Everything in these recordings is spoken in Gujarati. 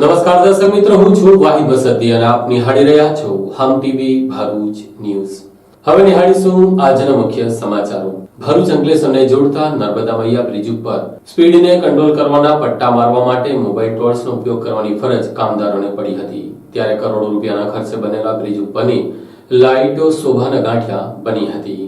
નમસ્કાર દર્શક મિત્રો, હું છું વાહિદ વસતી અને આપ નિહાળી રહ્યા છો હમ ટીવી ભરૂચ ન્યૂઝ। હવે નિહાળીશું આજના મુખ્ય સમાચારો। ભરૂચ અંકલેશ્વરને જોડતા નર્મદા મૈયા બ્રિજ ઉપર સ્પીડને કંટ્રોલ કરવાના પટ્ટા મારવા માટે મોબાઈલ ટોર્ચનો ઉપયોગ કરવાની ફરજ કામદારોને પડી હતી, ત્યારે કરોડો રૂપિયાના ખર્ચે બનેલા બ્રિજ ઉપરની લાઇટો શોભાના ગાંઠિયા બની હતી।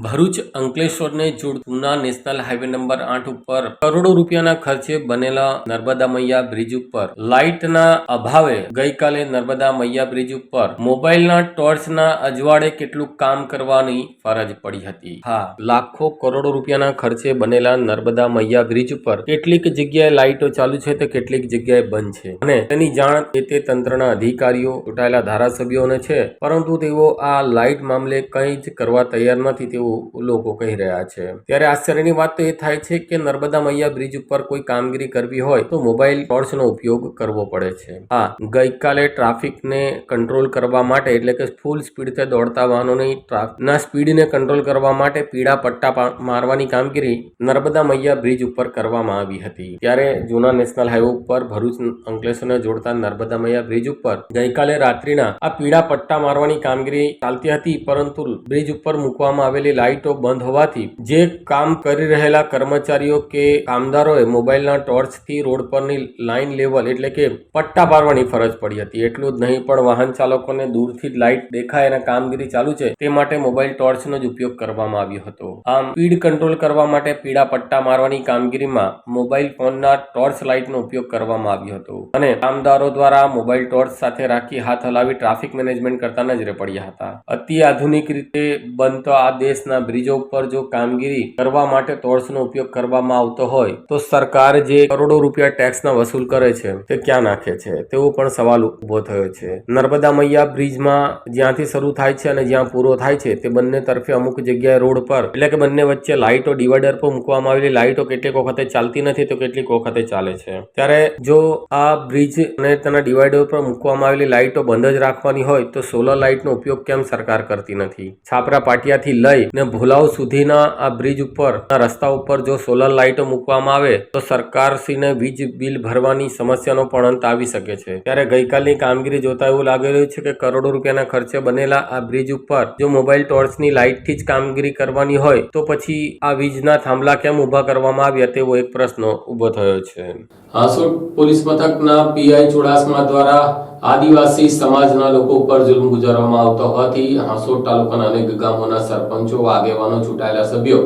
ભરૂચ અંકલેશ્વરને જોડતા નેશનલ હાઈવે નંબર 8 ઉપર કરોડો રૂપિયાના ખર્ચે બનેલા નર્મદા મૈયા બ્રિજ ઉપર લાઇટના અભાવે ગઈકાલે નર્મદા મૈયા બ્રિજ ઉપર મોબાઈલના ટોર્ચના અજવાળે કેટલું કામ કરવાની ફરજ પડી હતી। હા, લાખો કરોડો રૂપિયાના ખર્ચે બનેલા નર્મદા મૈયા બ્રિજ ઉપર કેટલીક જગ્યાએ લાઇટો ચાલુ છે તો કેટલીક જગ્યાએ બંધ છે અને તેની જાણ તે તંત્રના અધિકારીઓ, ચૂંટાયેલા ધારાસભ્યોને છે, પરંતુ તેઓ આ લાઇટ મામલે કંઈ જ કરવા તૈયાર નથી તેવું લોકો કહી રહ્યા છે। ત્યારે આશ્ચર્યની વાત તો એ થાય છે કે નર્મદા મૈયા બ્રિજ ઉપર કોઈ કામગીરી કરવી હોય તો મોબાઈલ ટોર્ચનો ઉપયોગ કરવો પડે છે। હા, ગઈકાલે ટ્રાફિકને કંટ્રોલ કરવા માટે, એટલે કે ફૂલ સ્પીડથી દોડતા વાહનોની ટ્રાફિકના સ્પીડને કંટ્રોલ કરવા માટે પીળા પટ્ટા મારવાની કામગીરી નર્મદા મૈયા બ્રિજ ઉપર કરવામાં આવી હતી। ત્યારે જૂના નેશનલ હાઈવે ઉપર ભરૂચ અંકલેશ્વરને જોડતા નર્મદા મૈયા બ્રિજ ઉપર ગઈકાલે રાત્રિના આ પીળા પટ્ટા મારવાની કામગીરી ચાલતી હતી, પરંતુ બ્રિજ ઉપર મૂકવામાં આવેલી લાઇટો બંધ હોવાથી જે કામ કરી રહેલા કર્મચારીઓ કે કામદારોએ મોબાઈલના ટોર્ચથી રોડ પરની લાઇન લેવલ, એટલે કે પટ્ટા પાડવાની ફરજ પડી હતી। એટલું જ નહીં પણ વાહન ચાલકોને દૂરથી જ લાઇટ દેખાય અને કામગીરી ચાલુ છે તે માટે મોબાઈલ ટોર્ચનો જ ઉપયોગ કરવામાં આવ્યો હતો। આમ સ્પીડ કંટ્રોલ કરવા માટે પીળા પટ્ટા મારવાની કામગીરીમાં મોબાઈલ ફોનના ટોર્ચ લાઇટનો ઉપયોગ કરવામાં આવ્યો હતો અને કામદારો દ્વારા મોબાઈલ ટોર્ચ સાથે રાખી હાથ હલાવી ટ્રાફિક મેનેજમેન્ટ કરતા નજરે પડ્યા હતા। અતિ આધુનિક રીતે બનતો આ દેશના બ્રિજો ઉપર જો કામગીરી કરવા માટે ટોર્ચનો ઉપયોગ કરવામાં આવતો હોય તો સરકાર જે કરોડો રૂપિયા ટેક્સના વસૂલ કરે છે તે ક્યાં નાખે છે તેવો પણ સવાલ ઉભો થયો છે। નર્મદા મૈયા બ્રિજમાં જ્યાંથી શરૂ થાય છે અને જ્યાં પૂરો થાય છે તે બંને તરફે અમુક જગ્યાએ રોડ પર, એટલે કે બંને વચ્ચે લાઇટો, ડિવાઈડર પર મૂકવામાં આવેલી લાઇટો કેટલીક વખતે ચાલતી નથી તો કેટલીક વખતે ચાલે છે। ત્યારે જો આ બ્રિજ અને તેના ડિવાઈડર પર મૂકવામાં આવેલી લાઇટો બંધ જ રાખવાની હોય તો સોલર લાઇટનો ઉપયોગ કેમ સરકાર કરતી નથી? છાપરા પાટિયાથી લઈ ને ભોલાવ સુધીના આ બ્રિજ ઉપર રસ્તા ઉપર જો સોલર લાઇટો મૂકવામાં આવે તો સરકારશ્રીને વીજ બિલ ભરવાની સમસ્યાનો પણ અંત આવી શકે છે। ત્યારે ગઈકાલની કામગીરી જોતા એવું લાગી રહ્યું છે કે કરોડો રૂપિયાના ખર્ચે બનેલા આ બ્રિજ ઉપર જો મોબાઈલ ટોર્ચની લાઇટથી જ કામગીરી કરવાની હોય તો પછી આ વીજના થાંભલા કેમ ઊભા કરવામાં આવ્યા તેવો એક પ્રશ્ન ઊભો થયો છે। હાંસોટ પોલીસ મથકના પીઆઈ ચુડાસમા દ્વારા આદિવાસી સમાજના લોકો ઉપર જુલ્મ ગુજારવામાં આવતો હોવાથી હાંસોટ તાલુકાના અનેક ગામોના સરપંચો, આગેવાનો, ચૂંટાયેલા સભ્યો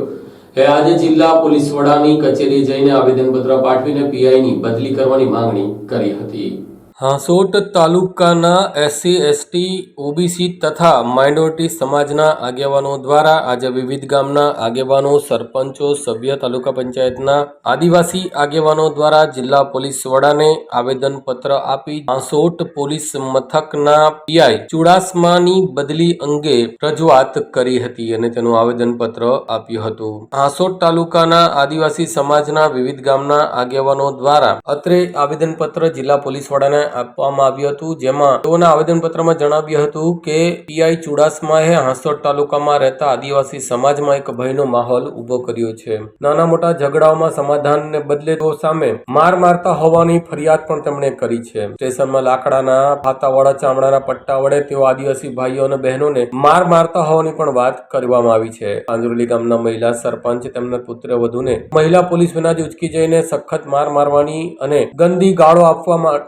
આજે જિલ્લા પોલીસ વડાની કચેરી જઈને આવેદનપત્ર પાઠવીને પીઆઈની બદલી કરવાની માંગણી કરી હતી। હાંસોટ તાલુકાના એસસી, એસટી, ઓબીસી તથા માઇનોરિટી સમાજના આગેવાનો દ્વારા આજે વિવિધ ગામના આગેવાનો, સરપંચો, સભ્ય, તાલુકા પંચાયતના આદિવાસી આગેવાનો દ્વારા જિલ્લા પોલીસ વડાને આવેદનપત્ર આપી હાંસોટ પોલીસ મથકના પીઆઈ ચુડાસમાની બદલી અંગે રજૂઆત કરી હતી અને તેનું આવેદનપત્ર આપ્યું હતું। હાંસોટ તાલુકાના આદિવાસી સમાજના વિવિધ ગામના આગેવાનો દ્વારા અત્રે આવેદનપત્ર જિલ્લા પોલીસ વડાને આપવામાં આવ્યું હતું, જેમાં તેઓના આવેદનપત્રમાં જણાવ્યું હતું કે પીઆઈ ચુડાસમાએ હાંસોટ તાલુકામાં રહેતા આદિવાસી સમાજમાં એક ભયનો માહોલ ઉભો કર્યો છે। નાના મોટા ઝઘડાઓમાં સમાધાનને બદલે તેઓ સામે માર મારતા હોવાની ફરિયાદ પણ તેમણે કરી છે। સ્ટેશનમાં લાકડાના ફાતાવાળા ચામડાના પટ્ટા વડે તેઓ આદિવાસી ભાઈઓ અને બહેનોને માર મારતા હોવાની પણ વાત કરવામાં આવી છે। પાંજરોલી ગામના મહિલા સરપંચ તેમના પુત્રવધૂને મહિલા પોલીસ વિનાજ ઉચકી જઈને સખત માર મારવાની અને ગંદી ગાળો આપવાનો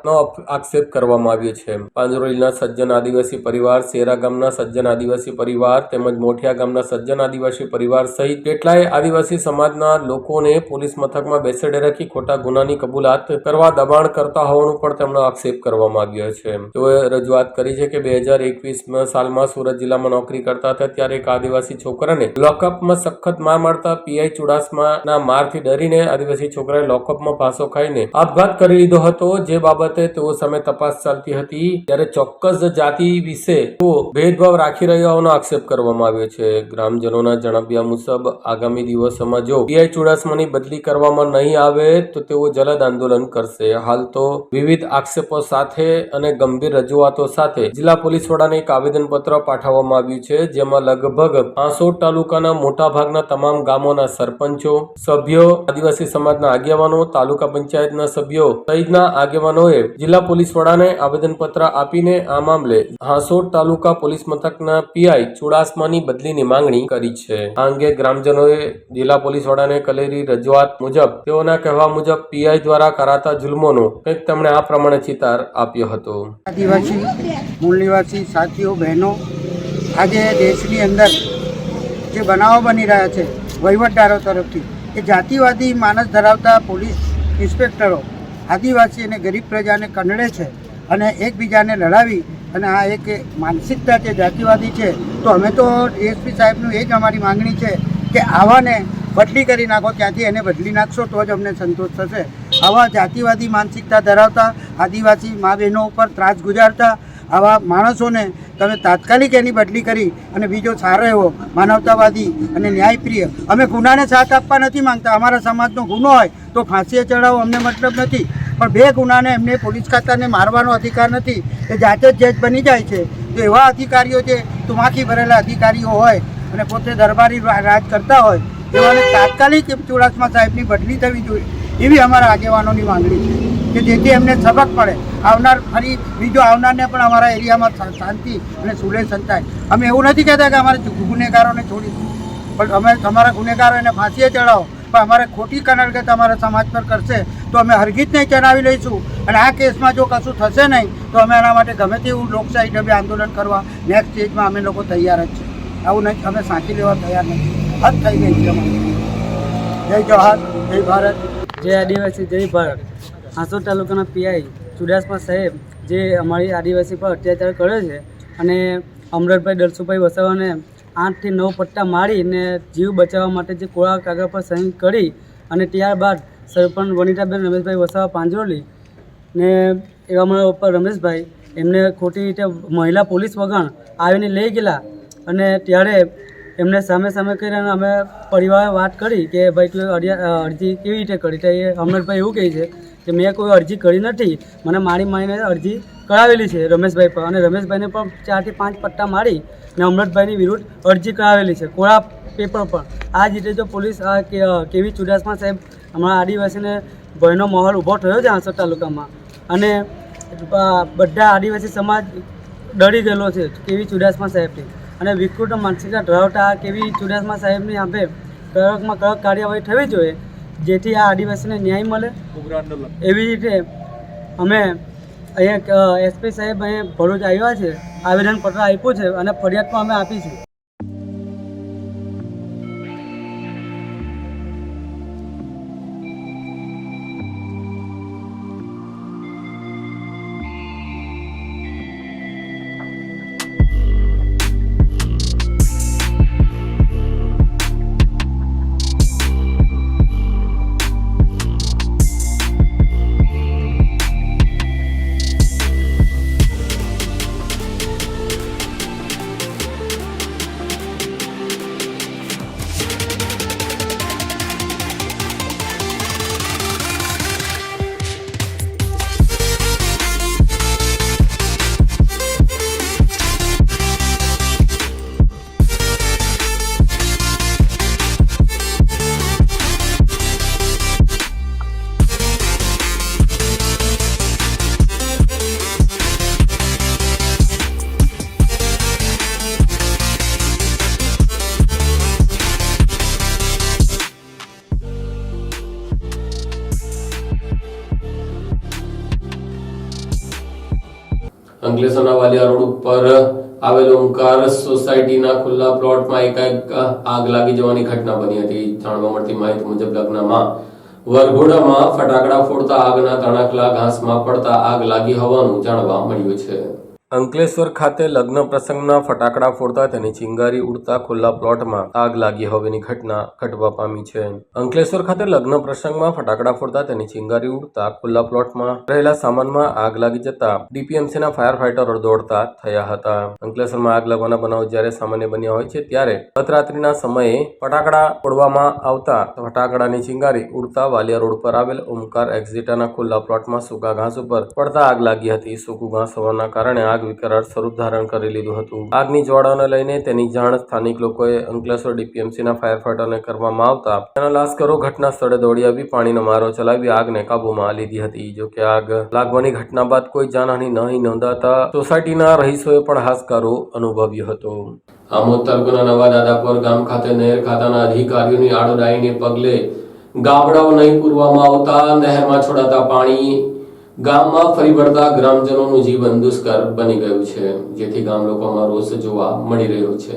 આક્ષેપ કરવામાં આવ્યો છે। પાંજરોલીના સજ્જન આદિવાસી પરિવાર, શેરા ગામના સજ્જન આદિવાસી પરિવાર તેમજ મોઠિયા ગામના સજ્જન આદિવાસી પરિવાર સહિત કેટલાય આદિવાસી સમાજના લોકોને પોલીસ મથકમાં બેસાડી રાખી ખોટા ગુનાની કબૂલાત કરવા દબાણ કરતા હોવાનું પણ તેમનો આક્ષેપ કરવામાં આવ્યો છે। તેઓએ રજૂઆત કરી છે કે 2021 સાલમાં સુરત જિલ્લામાં નોકરી કરતા હતા ત્યારે એક આદિવાસી છોકરાને લોકઅપમાં સખત માર મારતા પીઆઈ ચુડાસમાના મારથી ડરીને આદિવાસી છોકરાએ લોકઅપમાં ફાંસો ખાઈને આપઘાત કરી લીધો હતો, જે બાબતે તેઓ સામે તપાસ ચાલતી હતી ત્યારે ચોક્કસ જાતિ વિશે તેઓ ભેદભાવ રાખી રહ્યા હોવાનો આક્ષેપ કરવામાં આવ્યો છે। ગ્રામજનોના જણાવ્યા મુજબ આગામી દિવસોમાં જો પીઆઈ ચુડાસમાની બદલી કરવામાં નહીં આવે તો તેઓ જલદ આંદોલન કરશે। હાલ તો વિવિધ આક્ષેપો સાથે અને ગંભીર રજૂઆતો સાથે જિલ્લા પોલીસ વડાને એક આવેદનપત્ર પાઠવવામાં આવ્યું છે, જેમાં લગભગ હાંસોટ તાલુકાના મોટા ભાગના તમામ ગામોના સરપંચો, સભ્યો, આદિવાસી સમાજના આગેવાનો, તાલુકા પંચાયતના સભ્યો સહિતના આગેવાનોએ જિલ્લા પોલીસ વડાને આવેદનપત્ર આપીને આ મામલે હાંસોટ તાલુકા પોલીસ મથકના પીઆઈ ચુડાસમાની બદલીની માંગણી કરી છે. આ અંગે ગ્રામજનોએ જિલ્લા પોલીસ વડાને કરેલી રજૂઆત મુજબ તેઓના કહેવા મુજબ પીઆઈ દ્વારા કરાતા જુલ્મોનો કંઈક તેમણે આ પ્રમાણે ચિતાર આપ્યો હતો. આદિવાસી મૂળ નિવાસી સાથીઓ બહેનો, આજે દેશની અંદર જે બનાવો બની રહ્યા છે વહીવટદારો તરફથી, એ જાતિવાદી માનસ ધરાવતા પોલીસ ઇન્સ્પેક્ટરો આદિવાસી અને ગરીબ પ્રજાને કંડળે છે અને એકબીજાને લડાવી અને આ એક માનસિકતા છે જાતિવાદી છે. તો અમે તો ડીએસપી સાહેબનું એ જ અમારી માંગણી છે કે આવાને બદલી કરી નાખો, ત્યાંથી એને બદલી નાખશો તો જ અમને સંતોષ થશે. આવા જાતિવાદી માનસિકતા ધરાવતા આદિવાસી મા બહેનો ઉપર ત્રાસ ગુજારતા આવા માણસોને તમે તાત્કાલિક એની બદલી કરી અને બીજો સારો એવો માનવતાવાદી અને ન્યાયપ્રિય, અમે ગુનાને સાથ આપવા નથી માંગતા. અમારા સમાજનો ગુનો હોય તો ફાંસીએ ચડાવો, અમને મતલબ નથી, પણ બે ગુનાને એમને પોલીસ ખાતાને મારવાનો અધિકાર નથી. એ જાતે જ જજ બની જાય છે. તો એવા અધિકારીઓ જે તુમાખી ભરેલા અધિકારીઓ હોય અને પોતે દરબારી રાજ કરતા હોય એવાને તાત્કાલિક ચુડાસમા સાહેબની બદલી થવી જોઈએ એવી અમારા આગેવાનોની માંગણી છે કે જેથી એમને સબક પડે. આવનાર ફરી બીજો આવનારને પણ અમારા એરિયામાં શાંતિ અને સુલેહ સંતાય. અમે એવું નથી કહેતા કે અમારે ગુનેગારોને છોડીશું, પણ અમે અમારા ગુનેગારોને ફાંસીએ ચડાવો, પણ અમારે ખોટી કનડગત અમારા સમાજ પર કરશે તો અમે હરગીજ નહીં ચલાવી લઈશું. અને આ કેસમાં જો કશું થશે નહીં તો અમે એના માટે ગમે તેવું લોકશાહી ઢબે આંદોલન કરવા નેક્સ્ટ સ્ટેજમાં અમે લોકો તૈયાર જ છે. આવું નહીં, અમે સાંકી લેવા તૈયાર નથી. હદ થઈ ગઈ છે અમારી. જય જવાહર, જય ભારત, જય આદિવાસી, જય ભારત. હાંસોટ તાલુકાના પીઆઈ ચુડાસમા સાહેબ જે અમારી આદિવાસી પર અત્યાચાર કરે છે અને અમરતભાઈ દલસુભાઈ વસાવાને 8 થી 9 પટ્ટા મારીને જીવ બચાવવા માટે જે કોળા કાગળ પર સહી કરી અને ત્યારબાદ સરપંચ વનિતાબેન રમેશભાઈ વસાવા પાંજરોલી ને એવા મારા ઉપર રમેશભાઈ એમને ખોટી રીતે મહિલા પોલીસ વગર આવીને લઈ ગયેલા અને ત્યારે એમને સામે કરીને અમે પરિવારે વાત કરી કે ભાઈ તું અરજી કેવી રીતે કરી? તો એ અમરભાઈ એવું કહે છે કે મેં કોઈ અરજી કરી નથી, મને મારીને અરજી કરાવેલી છે રમેશભાઈ પર, અને રમેશભાઈને પણ 4 થી 5 પટ્ટા મારી ને અમરતભાઈની વિરુદ્ધ અરજી કરાવેલી છે કોળા પેપર પર. આ જ રીતે જો પોલીસ કેવી ચુડાસમા સાહેબ અમારા આદિવાસીને ભયનો માહોલ ઊભો થયો છે હાંસોટ તાલુકામાં અને બધા આદિવાસી સમાજ ડરી ગયેલો છે કેવી ચુડાસમા સાહેબથી અને વિકૃત માનસિકતા ધરાવતા કેવી ચુડાસમા સાહેબની આપણે કડકમાં કડક કાર્યવાહી થવી જોઈએ જેથી આ આદિવાસીને ન્યાય મળે. એવી રીતે અમે અહીંયા એસપી સાહેબ અહીંયા ભરૂચ આવ્યા છે, આવેદનપત્ર આપ્યું છે અને ફરિયાદ પણ અમે આપી છે. અંકલેશ્વરના વાલિયા રોડ ઉપર આવેલ ઓમકાર સોસાયટીના ખુલ્લા પ્લોટમાં એકાએક આગ લાગી જવાની ઘટના બની હતી. જાણવા મળતી માહિતી મુજબ લગ્નમાં વરઘોડામાં ફટાકડા ફોડતા આગના તણખલા ઘાસમાં પડતા આગ લાગી હોવાનું જાણવા મળ્યું છે. અંકલેશ્વર ખાતે લગ્ન પ્રસંગમાં ફટાકડા ફોડતા તેની ચિંગારી ઉડતા ખુલ્લા પ્લોટમાં આગ લાગી હોવાની ઘટના ઘટવા પામી છે. અંકલેશ્વર ખાતે લગ્ન પ્રસંગમાં ફટાકડા ફોડતા તેની ચિંગારી ઉડતા ખુલ્લા પ્લોટમાં રહેલા સામાનમાં આગ લાગી જતા ડીપીએમસીના ફાયર ફાઈટરો દોડતા થયા હતા. અંકલેશ્વરમાં આગ લાગવાના બનાવ જ્યારે સામાન્ય બન્યા હોય છે ત્યારે ગતરાત્રિના સમયે ફટાકડા ફોડવામાં આવતા ફટાકડાની ચિંગારી ઉડતા વાલિયા રોડ પર આવેલ ઓમકાર એક્ઝિટાના ખુલ્લા પ્લોટમાં સૂકા ઘાસ ઉપર પડતા આગ લાગી હતી. સૂકું ઘાસ હોવાના કારણે આગ આગ વિકરાળ સ્વરૂપ ધારણ કરી લીધું હતું. આગની જ્વાળાને લઈને તેની જાણ સ્થાનિક લોકોએ અંકલેશ્વર ડીપીએમસીના ફાયર ફાઈટરને કરવામાં આવતા તેના લાશ્કરો ઘટના સ્થળે દોડી આવી પાણીનો મારો ચલાવી આગને કાબૂમાં લીધી હતી. જોકે આગ લાગવાની ઘટના બાદ કોઈ જાનહાનિ નહીં નોંધાતા સોસાયટીના રહીશોએ પણ હાશકારો અનુભવ્યો હતો. આમોદ તાલુકાના નવા દાદાપુર ગામ ખાતે નહેર ખાતાના અધિકારીઓની આડોડાઈને પગલે ગાબડાઓ નહીં પૂરવામાં આવતા નહેરમાં છોડાતા પાણી ગામમાં ફરી વળતા ગ્રામજનોનું જીવન દુષ્કર બની ગયું છે, જેથી ગામ લોકોમાં રોષ જોવા મળી રહ્યો છે.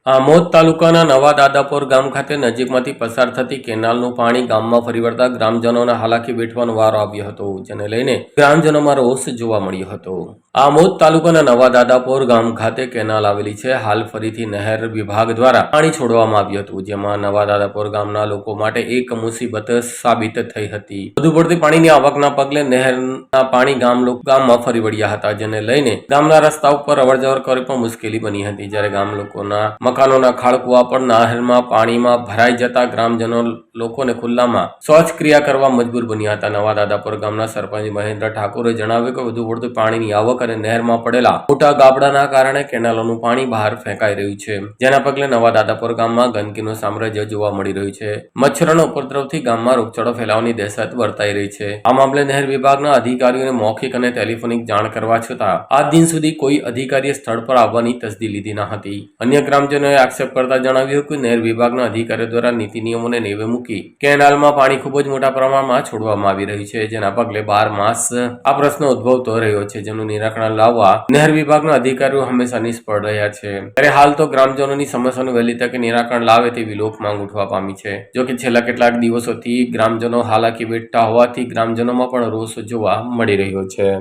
આમોદ તાલુકાના નવા દાદાપુર ગામ ખાતે નજીકમાંથી પસાર થતી કેનાલનું પાણી ગામમાં ફરી વળતા ગ્રામજનોને હાલાકી વેઠવાનો વારો આવ્યો હતો, જેને લઈને ગ્રામજનોમાં રોષ જોવા મળ્યો હતો. આમોદ તાલુકાના નવા દાદાપુર ગામ ખાતે કેનાલ આવેલી છે. હાલ ફરીથી નહેર વિભાગ દ્વારા પાણી છોડવામાં આવ્યું હતું, જેમાં નવા દાદાપુર ગામના લોકો માટે એક મુસીબત સાબિત થઈ હતી. વધુ પડતી પાણીની આવકના પગલે નહેરના પાણી ગામમાં ફરી વળ્યા હતા, જેને લઈને ગામના રસ્તા ઉપર અવરજવર કરવી પણ મુશ્કેલી બની હતી. જ્યારે ગામ લોકોના મકાનોના ખાળકુવા પણ નહેરમાં પાણીમાં ભરાઈ જતા ગ્રામજનો લોકોને ખુલ્લામાં શૌચક્રિયા કરવા મજબૂર બન્યા હતા. નવા દાદાપુર ગામના સરપંચ મહેન્દ્ર ઠાકોરે જણાવ્યું કે વધુ પડતી પાણીની આવક અને નહેરમાં પડેલા મોટા ગાબડાના કારણે કેનાલોનું પાણી બહાર ફેંકાઈ રહ્યું છે, જેના પગલે નવા દાદાપુર ગામમાં ગંદકીનું સામ્રાજ્ય જોવા મળી રહ્યું છે. મચ્છરોના ઉપદ્રવથી ગામમાં રોગચાળો ફેલાવાની દહેશત વર્તાઈ રહી છે. આ મામલે નહેર વિભાગના અધિકારીઓને મૌખિક અને ટેલિફોનિક જાણ કરવા છતાં આજ દિન સુધી કોઈ અધિકારીએ સ્થળ પર આવવાની તસદી લીધી ન હતી. અન્ય ગ્રામજનોએ આક્ષેપ કરતા જણાવ્યું કે નહેર વિભાગના અધિકારીઓ દ્વારા નીતિ નિયમોને નેવે મૂકી કેનાલમાં પાણી ખૂબ જ મોટા પ્રમાણમાં છોડવામાં આવી રહ્યું છે, જેના પગલે 12 માસ આ પ્રશ્ન ઉદ્ભવતો રહ્યો છે, જેનું નિરાકરણ લાવવા નહેર વિભાગના અધિકારીઓ હંમેશા નિષ્ફળ રહ્યા છે. ત્યારે હાલ તો ગ્રામજનોની સમસ્યાનું વહેલી તકે નિરાકરણ લાવે તેવી લોક માંગ ઉઠવા પામી છે. જોકે છેલ્લા કેટલાક દિવસોથી ગ્રામજનો હાલાકી વેઠતા હોવાથી ગ્રામજનોમાં પણ રોષ જોવા મળી રહ્યો છે.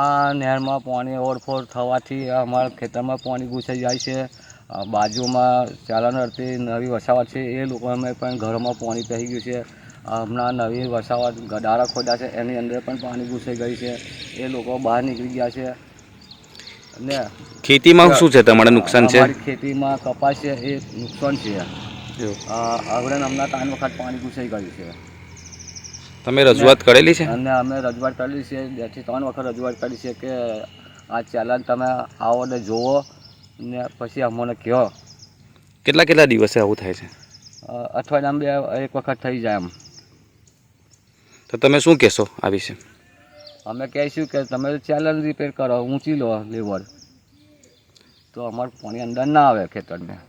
આ નહેરમાં પાણી ઓવરફ્લો થવાથી અમારા ખેતરમાં પાણી ઘૂસાઈ જાય છે. બાજુમાં ચાલાનરથી નવી વસાવટ છે, એ લોકોને પણ ઘરમાં પાણી પહેરી ગયું છે. હમણાં નવી વસાવટ ગડારા ખોદ્યા છે, એની અંદર પણ પાણી ઘૂસાઈ ગઈ છે. એ લોકો બહાર નીકળી ગયા છે. અને ખેતીમાં શું છે તમારે નુકસાન છે? અમારી ખેતીમાં કપાસ છે, એ નુકસાન છે. હવે હમણાં 3 વખત પાણી ઘૂસાઈ ગયું છે. તમે રજૂઆત કરેલી છે? અને અમે રજૂઆત કરેલી છે, 2 થી 3 વખત રજૂઆત કરી છે કે આ ચાલાન તમે આવો ને જોવો ને પછી અમને કહો. કેટલા દિવસે આવું થાય છે? અઠવાડિયામાં 1 વખત થઈ જાય એમ. તો તમે શું કહેશો આ વિશે? અમે કહીશું કે તમે ચાલાન રિપેર કરો, ઊંચી લો લેવલ, તો અમારું પાણી અંદર ના આવે ખેતરમાં.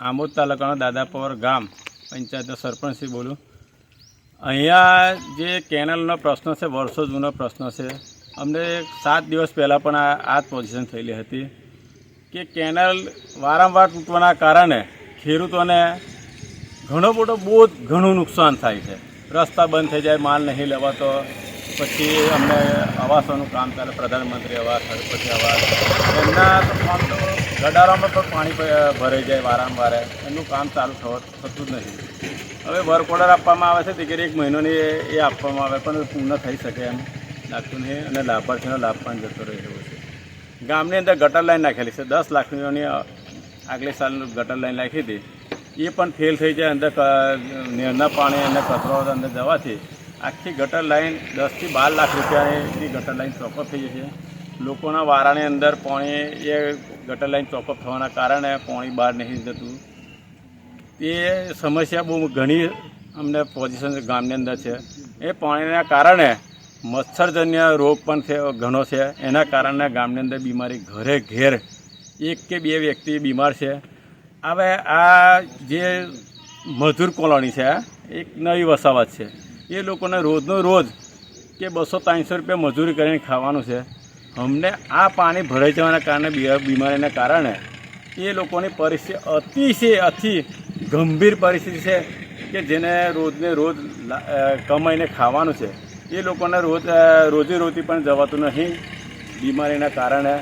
આમોદ તાલુકાના દાદાપુર ગામ પંચાયતનો સરપંચથી બોલું. અહીંયા જે કેનલનો પ્રશ્ન છે, વર્ષો જૂનો પ્રશ્ન છે. અમને 7 દિવસ પહેલાં પણ આ જ પોઝિશન થયેલી હતી કે કેનલ વારંવાર તૂટવાના કારણે ખેડૂતોને ઘણું નુકસાન થાય છે. રસ્તા બંધ થઈ જાય, માલ નહીં લેવાતો, પછી અમને આવાસોનું કામ ચાલે, પ્રધાનમંત્રી આવાસ, પછી આવાસ, એમના કામ તો ગડારામાં પણ પાણી ભરાઈ જાય વારંવાર, એમનું કામ ચાલુ થતું જ નથી. હવે વર્ક ઓર્ડર આપવામાં આવે છે, દીકરી 1 મહિનોની એ આપવામાં આવે, પણ પૂર્ણ થઈ શકે એમ લાગતું નહીં, અને લાભાર્થીનો લાભ પણ જતો રહેલો છે. ગામની અંદર ગટર લાઈન નાખેલી છે, 10 લાખની આગલે સાલ ગટર લાઈન નાખી હતી, એ પણ ફેલ થઈ જાય. અંદર નહેરના પાણી અને કચરો અંદર જવાથી આખી ગટર લાઈન 10 થી 12 લાખ રૂપિયાની ગટર લાઈન ચોકઅપ થઈ જાય છે. લોકોના વારાની અંદર પાણી એ ગટર લાઈન ચોકઅપ થવાના કારણે પાણી બહાર નહીં જતું. એ સમસ્યા બહુ ઘણી અમને પોઝિશન ગામની અંદર છે. એ પાણીના કારણે મચ્છરજન્ય રોગ પણ ઘણો છે. એના કારણે ગામની અંદર બીમારી ઘરે ઘેર 1 કે 2 વ્યક્તિ બીમાર છે. હવે આ જે મજૂર કોલોની છે, એક નવી વસાવત છે, એ લોકોને રોજનો રોજ કે 200-300 રૂપિયા મજૂરી કરીને ખાવાનું છે. અમને આ પાણી ભરાઈ જવાના કારણે બીમારીના કારણે એ લોકોની પરિસ્થિતિ અતિ ગંભીર પરિસ્થિતિ છે કે જેને રોજને રોજ કમાઈને ખાવાનું છે. એ લોકોને રોજીરોટી પણ જવાતું નહીં બીમારીના કારણે.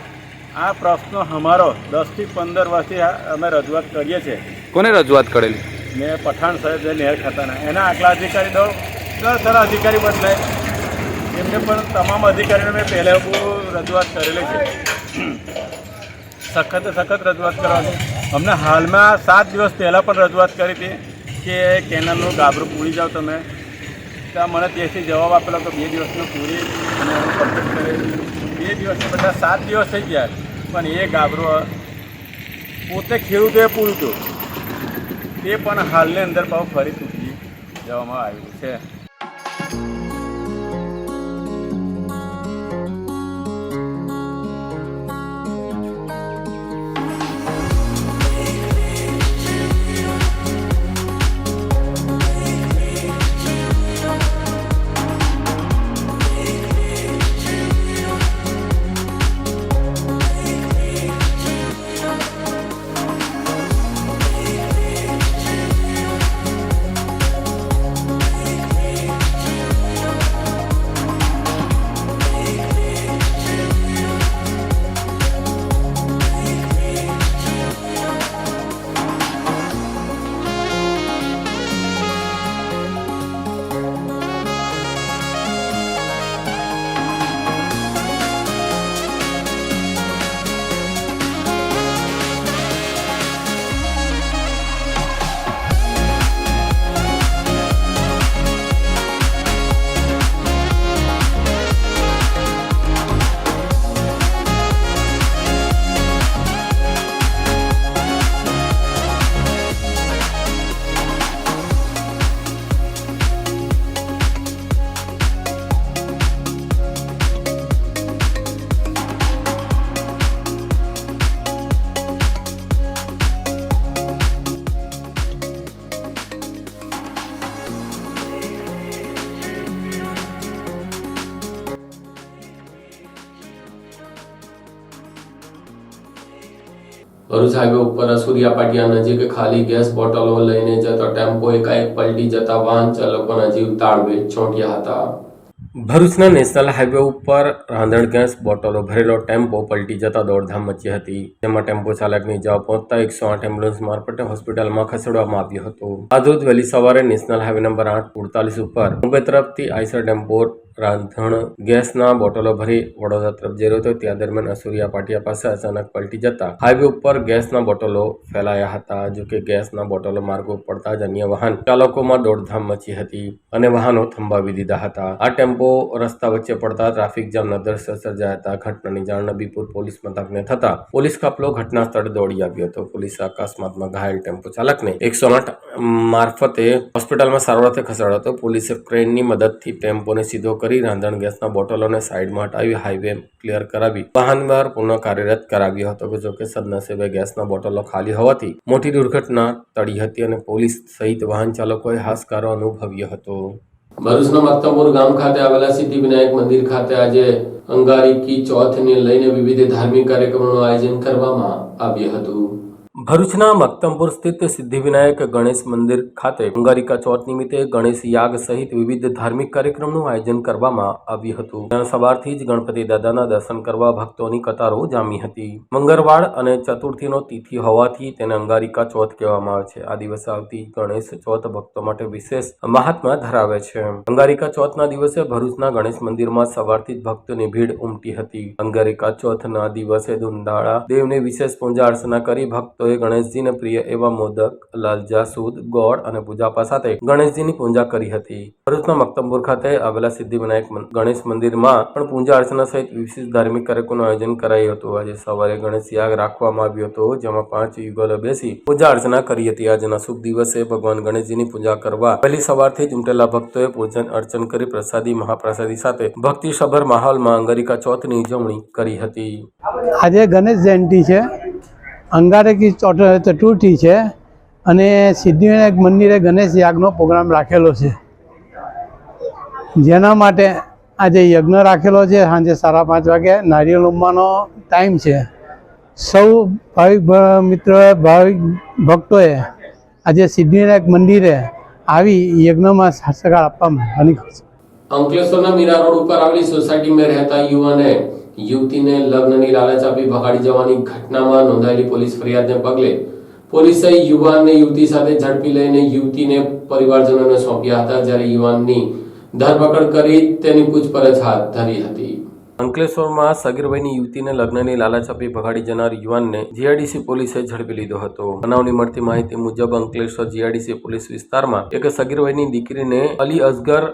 આ પ્રશ્ન અમારો 10 થી 15 વર્ષથી અમે રજૂઆત કરીએ છીએ. કોને રજૂઆત કરેલી? મેં પઠાણ સાહેબ જે નહેર ખાતાના, એના આગલા અધિકારી દર અધિકારી બદલાય, એમને પણ તમામ અધિકારીઓને મેં પહેલાં બહુ રજૂઆત કરેલી છે. સખત રજૂઆત કરવાની. અમને હાલમાં 7 દિવસ પહેલાં પણ રજૂઆત કરી હતી કે કેનાલનું ગાબરું પૂરી જાઓ તમે. ત્યાં મને ત્યાંથી જવાબ આપેલો કે 2 દિવસનું પૂરી અને હું કમ્પ્લીટ કરી. 2 દિવસની બધા 7 દિવસ થઈ ગયા, પણ એ ગાબરો પોતે ખેડૂતોએ પૂરતું તે પણ હાલની અંદર બહુ ફરી તૂટી જવામાં આવ્યું છે. ભરૂચ હાઈવે ઉપર અસુરિયા પાટિયા નજીક ખાલી ગેસ બોટલો લઈને જતો ટેમ્પો એકાએક પલટી જતા વાહન ચાલકોના જીવ તાળવે ચોંટ્યા હતા. ભરૂચના નેશનલ હાઈવે ઉપર રાંધણ ગેસ બોટલો ભરેલો ટેમ્પો પલટી જતા દોડધામ મચી હતી. જેમાં ટેમ્પો ચાલકને ઇજાઓ પહોંચતા 108 એમ્બ્યુલન્સ મારફતે હોસ્પિટલમાં ખસેડવામાં આવ્યો હતો. આજરોજ વહેલી સવારે નેશનલ હાઈવે નંબર 8:45 ઉપર મુંબઈ તરફથી આઈસર ટેમ્પો રાંધણ ગેસના બોટલો ભરી વડોદરા તરફ જઈ રહ્યો હતો. ત્યાં દરમિયાન અસુરિયા પાટિયા પાસે અચાનક પલટી જતા હાઈવે ઉપર ગેસના બોટલો ફેલાયા હતા. જોકે ગેસના બોટલો માર્ગ ઉપર પડતા જ અન્ય વાહન ચાલકોમાં દોડધામ મચી હતી અને વાહનો થંભાવી દીધા હતા. આ ટેમ્પો રસ્તા વચ્ચે પડતા ટ્રાફિક જામના દ્રશ્ય સર્જાયા હતા. ઘટનાની જાણ નબીપુર પોલીસ મથકને થતા પોલીસ કાફલો ઘટના સ્થળે દોડી આવ્યો હતો. પોલીસે અકસ્માતમાં ઘાયલ ટેમ્પો ચાલકને 108 મારફતે હોસ્પિટલમાં સારવાર ખસેડ્યો હતો. પોલીસે ક્રેનની મદદથી ટેમ્પોને સીધો કરી રાંધણ ગેસના બોટલોને સાઈડમાં હટાવી હાઈવે ક્લિયર કરાવી વાહન વ્યવહાર પુનઃ કાર્યરત કરાવ્યો હતો. જોકે સદનસીબે ગેસના બોટલો ખાલી હોવાથી મોટી દુર્ઘટના ટળી હતી અને પોલીસ સહિત વાહન ચાલકોએ હાશકારો અનુભવ્યો હતો. ભરૂચના મક્તમપુર ગામ ખાતે આવેલા સિદ્ધિવિનાયક મંદિર ખાતે આજે અંગારિકી ચોથને લઈને વિવિધ ધાર્મિક કાર્યક્રમોનું આયોજન કરવામાં આવ્યું હતું. ભરૂચના મક્તમપુર સ્થિત સિદ્ધિવિનાયક ગણેશ મંદિર ખાતે અંગારિકા ચોથ નિમિત્તે ગણેશ યાગ સહિત વિવિધ ધાર્મિક કાર્યક્રમનું આયોજન કરવામાં આવ્યું હતું. ત્યાં સવારથી જ ગણપતિ દાદાના દર્શન કરવા ભક્તોની કતારો જામી હતી. મંગળવાર અને ચતુર્થીનો તિથિ હોવાથી તેને અંગારિકા ચોથ કહેવામાં આવે છે. આ દિવસે આવતી ગણેશ ચોથ ભક્તો માટે વિશેષ મહાત્મ્ય ધરાવે છે. અંગારિકા ચોથના દિવસે ભરૂચના ગણેશ મંદિરમાં સવારથી જ ભક્તોની ભીડ ઉમટી હતી. અંગારિકા ચોથના દિવસે ધુંધાળા દેવની વિશેષ પૂજા અર્ચના કરી ભક્તો ગણેશજીને પ્રિય એવા મોદક, લાલજા, સૂદ, ગોળ અને પૂજાપા સાથે ગણેશજીની પૂજા કરી હતી. ભરૂચના મક્તમપુર ખાતે આવેલા સિદ્ધિવિનાયક ગણેશ મંદિરમાં પણ પૂજા અર્ચના સહિત વિશેષ ધાર્મિક કાર્યક્રમનું આયોજન કરાયું હતું. આજે સવારે ગણેશ યાગ રાખવામાં આવ્યો હતો, જેમાં 5 યુગલો બેસી પૂજા અર્ચના કરી હતી. આજના શુભ દિવસે ભગવાન ગણેશજીની પૂજા કરવા વહેલી સવારથી જ ઉમટેલા ભક્તોએ પૂજન અર્ચન કરી પ્રસાદી મહાપ્રસાદી સાથે ભક્તિસભર માહોલમાં અંગારિકા ચોથની ઉજવણી કરી હતી. આજે ગણેશ જયંતિ છે, અંગારકી ચતુર્થી છે અને સિદ્ધિવિનાયક મંદિરે ગણેશ યાગનો પ્રોગ્રામ રાખેલો છે. જેના માટે આજે યજ્ઞ રાખેલો છે. સાંજે 5:30 વાગે નારિયેળ ઉમવાનો ટાઈમ છે. સૌ ભાવિક મિત્રોએ, ભાવિક ભક્તોએ આજે સિદ્ધિવિનાયક મંદિરે આવી યજ્ઞમાં સહકાર આપવામાં ઘણી ખુશી. અંકલેશ્વરના મીરા રોડ ઉપર આવેલી સોસાયટીમાં રહેતા યુવાને યુવતીને લગ્નની લાલચ આપી ભગાડી જવાની ઘટનામાં નોંધાયેલી પોલીસ ફરિયાદને પગલે પોલીસે યુવાનને યુવતી સાથે ઝડપી લઈને યુવતીને પરિવારજનોને સોંપ્યા હતા. જ્યારે યુવાનની ધરપકડ કરી તેની પૂછપરછ હાથ ધરી હતી. અંકલેશ્વરમાં સગીર વયની યુવતીને લગ્નની લાલચ આપી ભગાડી જનાર યુવાનને જીઆઈડીસી પોલીસે ઝડપી લીધો હતો. બનાવની મળતી માહિતી મુજબ અંકલેશ્વર જીઆઈડીસી પોલીસ વિસ્તારમાં એક સગીર વયની દીકરીને અલી અસગર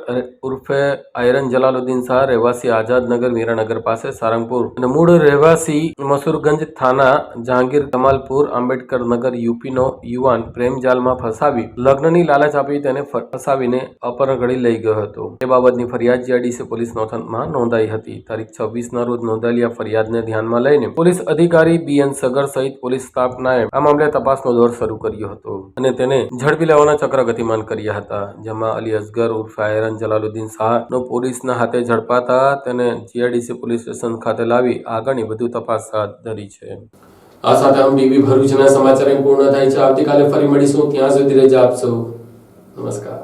ઉર્ફે આયરન જલાલુદ્દીન શાહ રહેવાસી આઝાદનગર મીરાનગર પાસે સારંગપુર અને મૂળ રહેવાસી મસૂરગંજ થાના જહાંગીર કમાલપુર આંબેડકર નગર યુપીનો યુવાન પ્રેમજાલમાં ફસાવી લગ્નની લાલચ આપી તેને ફસાવીને અપહરણ કરી લઈ ગયો હતો. તે બાબતની ફરિયાદ જીઆઈડીસી પોલીસ મથકમાં નોંધાઈ હતી. તારીખ 26ના રોજ નોંધાયેલી આ ફરિયાદને ધ્યાનમાં લઈને પોલીસ અધિકારી બીએન સગર સહિત પોલીસ સ્ટાફના આ મામલે તપાસનો દોર શરૂ કર્યો હતો અને તેને ઝડપી લેવાના ચક્ર ગતિમાન કર્યા હતા. જેમાં અલી અસગર ઉર્ફે આયરન જલાલુદ્દીન શાહનો પોલીસના હાથે ઝડપાતા તેને જીઆઈડીસી પોલીસ સ્ટેશન ખાતે લાવી આગળની વધુ તપાસ હાથ ધરી છે. આ સાથે હમ ટીવી ભરૂચના સમાચાર પૂર્ણ થાય છે. આવતીકાલે ફરી મળીશું. ત્યાં સુધી રજા આપશો. નમસ્કાર.